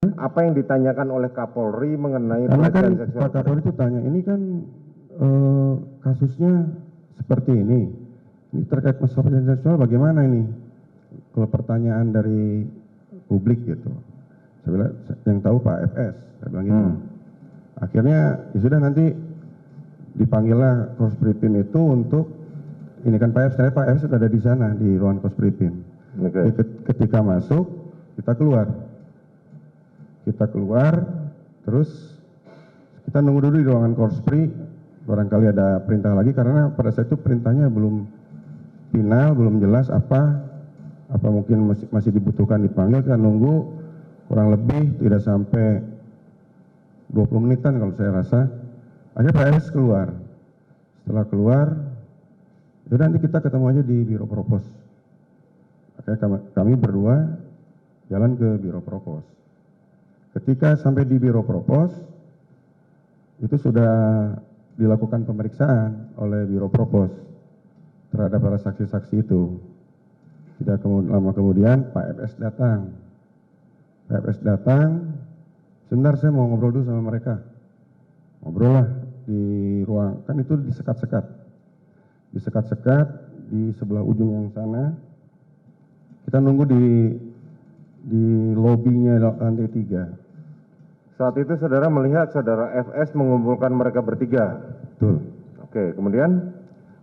Apa yang ditanyakan oleh Kapolri mengenai Karena kan pelecehan seksual? Pak Kapolri itu tanya, ini kan kasusnya seperti ini terkait masalah pelecehan seksual bagaimana ini? Kalau pertanyaan dari publik gitu, saya bilang yang tahu Pak FS, saya bilang gitu. Akhirnya ya sudah, nanti dipanggillah Korspripim itu untuk ini kan Pak FS sudah ada di sana di ruang Korspripim. Oke. Ketika masuk kita keluar, terus kita nunggu dulu di ruangan Korspri, barangkali ada perintah lagi, karena pada saat itu perintahnya belum final, belum jelas apa mungkin masih dibutuhkan dipanggil. Kita nunggu kurang lebih tidak sampai 20 menitan kalau saya rasa. Akhirnya Pak FS keluar. Setelah keluar, yaudah nanti kita ketemu aja di Biro Propos. Akhirnya kami berdua jalan ke Biro Propos. Ketika sampai di Biro Propos, itu sudah dilakukan pemeriksaan oleh Biro Propos terhadap para saksi-saksi itu. Tidak lama kemudian Pak FS datang. Pak FS datang, sebentar saya mau ngobrol dulu sama mereka. Ngobrol lah di ruang, kan itu disekat-sekat. Disekat-sekat di sebelah ujung yang sana. Kita nunggu di lobinya lantai 3. Saat itu saudara melihat saudara FS mengumpulkan mereka bertiga. Betul. Oke, kemudian?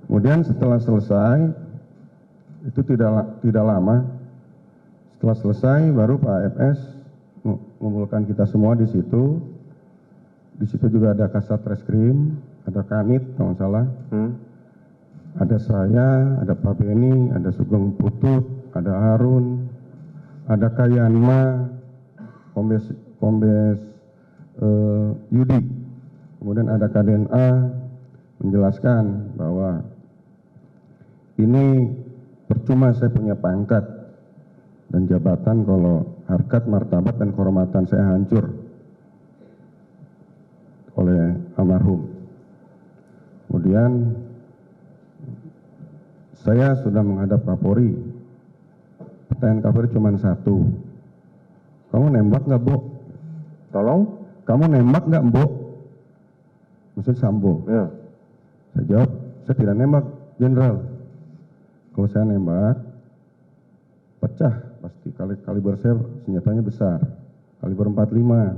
Kemudian setelah selesai, itu tidak lama, setelah selesai baru Pak FS mengumpulkan kita semua di situ. Di situ juga ada Kasat Reskrim, ada Kanit kalau nggak salah. Ada saya, ada Pak Beni, ada Sugeng Putut, ada Harun, ada Kayanma, Kombes Yudi. Kemudian ada KDNA menjelaskan bahwa ini percuma saya punya pangkat dan jabatan kalau harkat, martabat, dan kehormatan saya hancur oleh almarhum. Kemudian saya sudah menghadap Kapolri. Pertanyaan Kapolri cuma satu. Kamu nembak nggak, Bo? Tolong? Kamu nembak nggak, Bo? Maksud Sambo. Ya. Saya jawab, saya tidak nembak, Jenderal. Kalau saya nembak, pecah pasti. Kaliber saya senjatanya besar, kaliber 45.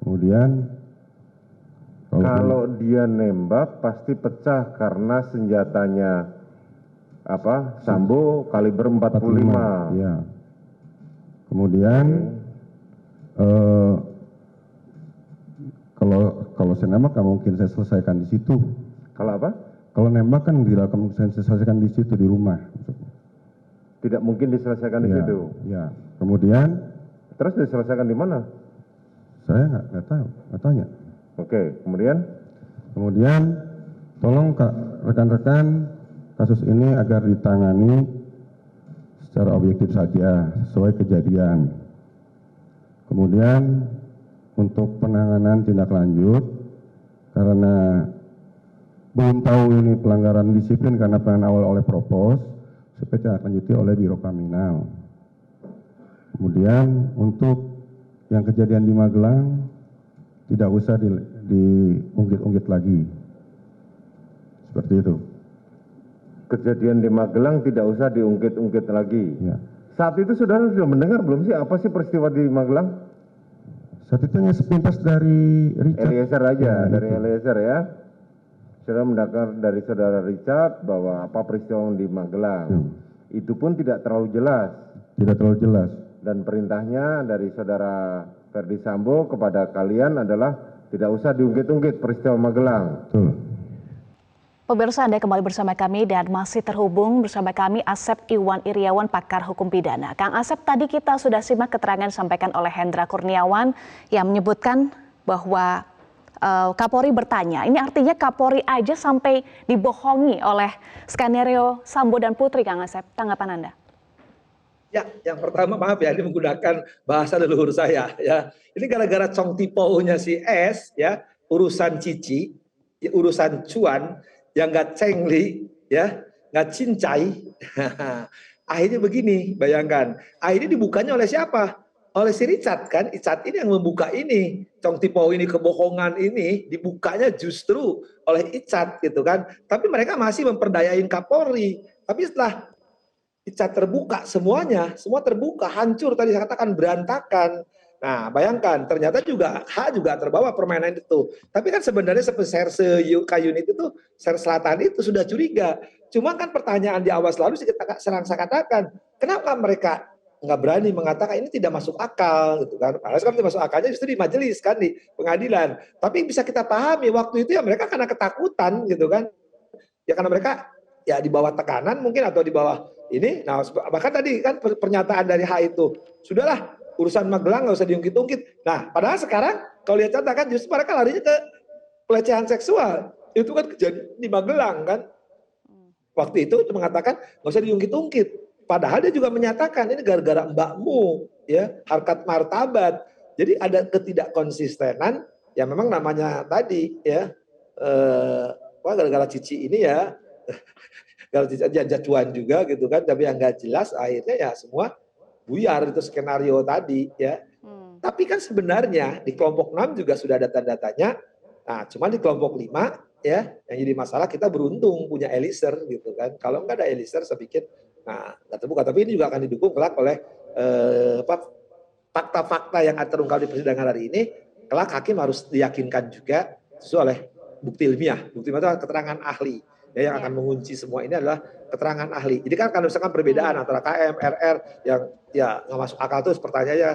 Kemudian kalau dia nembak pasti pecah karena senjatanya Sambo kaliber 45. Ya. Kemudian kalau saya nembak nggak mungkin saya selesaikan di situ. Kalau apa? Kalau nembak kan dilakukan saya selesaikan di situ di rumah. Tidak mungkin diselesaikan di situ. Ya. Kemudian terus diselesaikan di mana? Saya nggak tahu, nggak tanya. Oke, kemudian tolong rekan-rekan kasus ini agar ditangani secara objektif saja, sesuai kejadian. Kemudian untuk penanganan tindak lanjut, karena belum tahu ini pelanggaran disiplin karena penanganan awal oleh Propos, supaya tindak lanjuti oleh Biro Paminal. Kemudian untuk yang kejadian di Magelang, tidak usah diungkit-ungkit lagi. Seperti itu. Kejadian di Magelang tidak usah diungkit-ungkit lagi. Ya. Saat itu saudara sudah mendengar belum sih apa sih peristiwa di Magelang? Saat itu hanya sepintas dari Richard. Eliezer aja, Ya, dari itu. Eliezer ya. Saudara mendengar dari saudara Richard bahwa apa peristiwa di Magelang. Itu pun tidak terlalu jelas. Tidak terlalu jelas. Dan perintahnya dari saudara Ferdi Sambo kepada kalian adalah tidak usah diungkit-ungkit peristiwa Magelang. Betul. Pemirsa, Anda kembali bersama kami dan masih terhubung bersama kami Asep Iwan Iriawan, pakar hukum pidana. Kang Asep, tadi kita sudah simak keterangan disampaikan oleh Hendra Kurniawan yang menyebutkan bahwa Kapolri bertanya, ini artinya Kapolri aja sampai dibohongi oleh skenario Sambo dan Putri, Kang Asep. Tanggapan Anda? Ya, yang pertama maaf ya, ini menggunakan bahasa leluhur saya ya. Ini gara-gara cong tipounya si S ya, urusan cici, ya, urusan cuan yang nggak cengli ya, nggak cincai. Akhirnya begini, bayangkan. Akhirnya dibukanya oleh siapa? oleh si Richard kan, Richard ini yang membuka ini, Chong Ti-po ini, kebohongan ini dibukanya justru oleh Richard gitu kan. Tapi mereka masih memperdayain Kapolri. Tapi setelah Richard terbuka semuanya, semua terbuka, hancur tadi saya katakan berantakan. Nah, bayangkan ternyata juga juga terbawa permainan itu. Tapi kan sebenarnya serse K-Unit itu, Serse Selatan itu sudah curiga. Cuma kan pertanyaan di awal selalu saya katakan, kenapa mereka nggak berani mengatakan ini tidak masuk akal gitu kan? Padahal kan tidak masuk akalnya justru di majelis kan, di pengadilan. Tapi bisa kita pahami waktu itu ya mereka karena ketakutan gitu kan. Ya karena mereka ya di bawah tekanan mungkin atau di bawah ini. Nah, bahkan tadi kan pernyataan dari H itu, sudahlah urusan Magelang nggak usah diungkit-ungkit. Nah, padahal sekarang kalau lihat contoh kan justru mereka larinya ke pelecehan seksual. Itu kan kejadian di Magelang kan. Waktu itu mengatakan nggak usah diungkit-ungkit. Padahal dia juga menyatakan ini gara-gara mbakmu, ya, harkat martabat. Jadi ada ketidakkonsistenan yang memang namanya tadi ya, gara-gara Cici ini ya, gara jajuan juga gitu kan, tapi yang nggak jelas akhirnya ya semua buyar itu skenario tadi ya. Tapi kan sebenarnya di kelompok 6 juga sudah ada tanda-tandanya. Nah, cuma di kelompok 5 ya yang jadi masalah kita beruntung punya Eliezer gitu kan. Kalau nggak ada Eliezer saya pikir nah nggak terbuka. Tapi ini juga akan didukung kelak oleh fakta-fakta yang terungkap di persidangan hari ini. Kelak hakim harus diyakinkan juga sesuai oleh bukti ilmiah. Bukti ilmiah itu keterangan ahli. Ya, yang akan mengunci semua ini adalah keterangan ahli. Jadi kan kalau misalkan perbedaan antara KM, RR yang ya nggak masuk akal itu pertanyaannya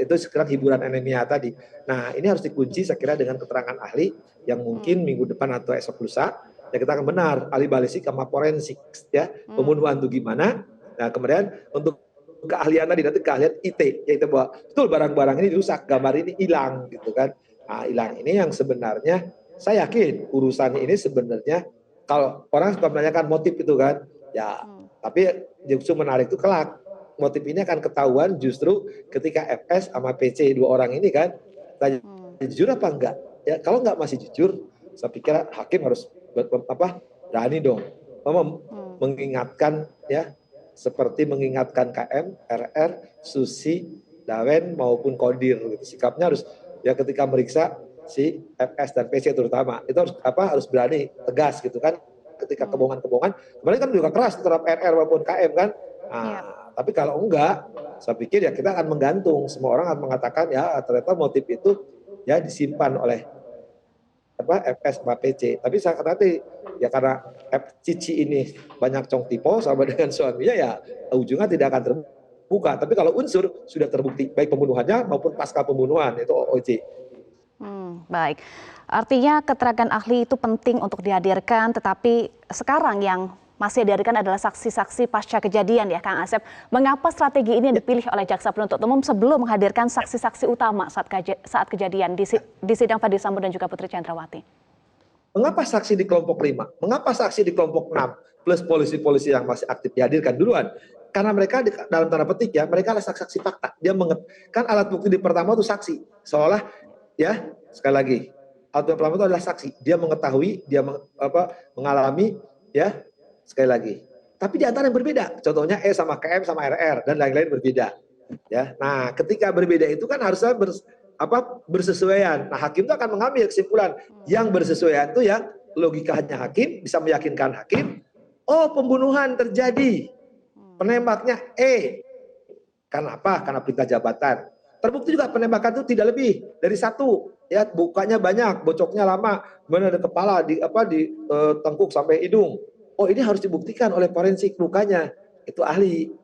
itu sekarang hiburan anemia tadi. Nah ini harus dikunci saya kira dengan keterangan ahli yang mungkin minggu depan atau esok lusa ya kita akan benar ahli balistik sama forensik ya pembunuhan itu gimana. Nah kemudian untuk keahlian tadi nanti keahlian IT yaitu bahwa betul barang-barang ini rusak, gambar ini hilang gitu kan. Nah hilang ini yang sebenarnya saya yakin urusan ini sebenarnya kalau orang suka menanyakan motif itu kan, ya, tapi justru menarik itu kelak. Motif ini akan ketahuan justru ketika FS sama PC dua orang ini kan, tanya jujur apa enggak? Ya, kalau enggak masih jujur, saya pikir hakim harus berani dong, mengingatkan ya, seperti mengingatkan KM, RR, Susi, Dawen maupun Kodir. Gitu. Sikapnya harus ya ketika meriksa si FS dan PC terutama itu harus berani tegas gitu kan ketika kebohongan-kebohongan kemarin kan juga keras terhadap RR maupun KM kan tapi kalau enggak saya pikir ya kita akan menggantung semua orang akan mengatakan ya ternyata motif itu ya disimpan oleh FS sama PC tapi saya kata tadi ya karena Cici ini banyak Chong Ti-po sama dengan suaminya ya ujungnya tidak akan terbuka tapi kalau unsur sudah terbukti baik pembunuhannya maupun pasca pembunuhan itu OJ. Baik, artinya keterangan ahli itu penting untuk dihadirkan, tetapi sekarang yang masih dihadirkan adalah saksi-saksi pasca kejadian ya Kang Asep. Mengapa strategi ini dipilih oleh Jaksa Penuntut Umum sebelum menghadirkan saksi-saksi utama saat kejadian di sidang Ferdy Sambo dan juga Putri Chandrawati? Mengapa saksi di kelompok 5? Mengapa saksi di kelompok 6? Plus polisi-polisi yang masih aktif dihadirkan duluan? Karena mereka dalam tanda petik ya, mereka adalah saksi fakta. Dia kan alat bukti di pertama itu saksi. Seolah ya, sekali lagi, alat bukti pertama itu adalah saksi. Dia mengetahui, dia mengalami ya, sekali lagi. Tapi di antara yang berbeda. Contohnya E sama KM sama RR dan lain-lain berbeda. Ya. Nah, ketika berbeda itu kan harusnya bersesuaian. Nah, hakim itu akan mengambil kesimpulan yang bersesuaian itu yang logikanya hakim bisa meyakinkan hakim, oh pembunuhan terjadi. Penembaknya E. Karena apa? Karena perintah jabatan. Terbukti juga penembakan itu tidak lebih dari satu. Ya, bukanya banyak, bocoknya lama, kemudian ada kepala di tengkuk sampai hidung. Oh, ini harus dibuktikan oleh forensik lukanya. Itu ahli.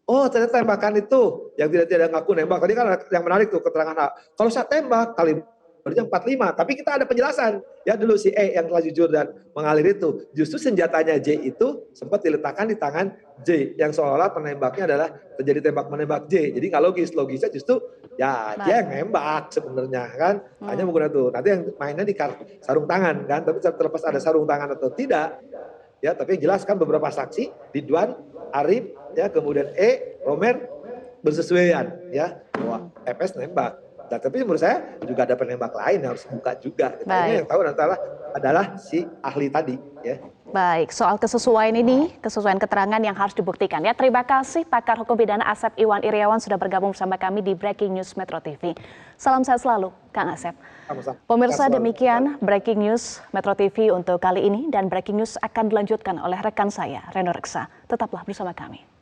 Oh, ternyata tembakan itu yang tidak ngaku nembak. Tadi kan yang menarik tuh keterangan A. Kalau saya tembak kalibernya 45, tapi kita ada penjelasan. Ya dulu si E yang telah jujur dan mengalir itu, justru senjatanya J itu sempat diletakkan di tangan J yang seolah penembaknya adalah terjadi tembak menembak J. Jadi nggak logisnya justru ya dia yang nembak sebenarnya kan. Hanya menggunakan itu. Nanti yang mainnya di sarung tangan kan, tapi terlepas ada sarung tangan atau tidak. Ya, tapi jelaskan beberapa saksi, Ridwan, Arif, ya, kemudian E, Romer bersesuaian, ya, bahwa FS nembak. Nah, tapi menurut saya juga ada penembak lain yang harus buka juga. Ini yang tahu adalah si ahli tadi, ya. Baik, soal kesesuaian ini, kesesuaian keterangan yang harus dibuktikan ya. Terima kasih pakar hukum pidana Asep Iwan Iriawan sudah bergabung bersama kami di Breaking News Metro TV. Salam sehat selalu, Kang Asep. Sama-sama. Pemirsa, demikian Breaking News Metro TV untuk kali ini, dan Breaking News akan dilanjutkan oleh rekan saya, Reno Reksa. Tetaplah bersama kami.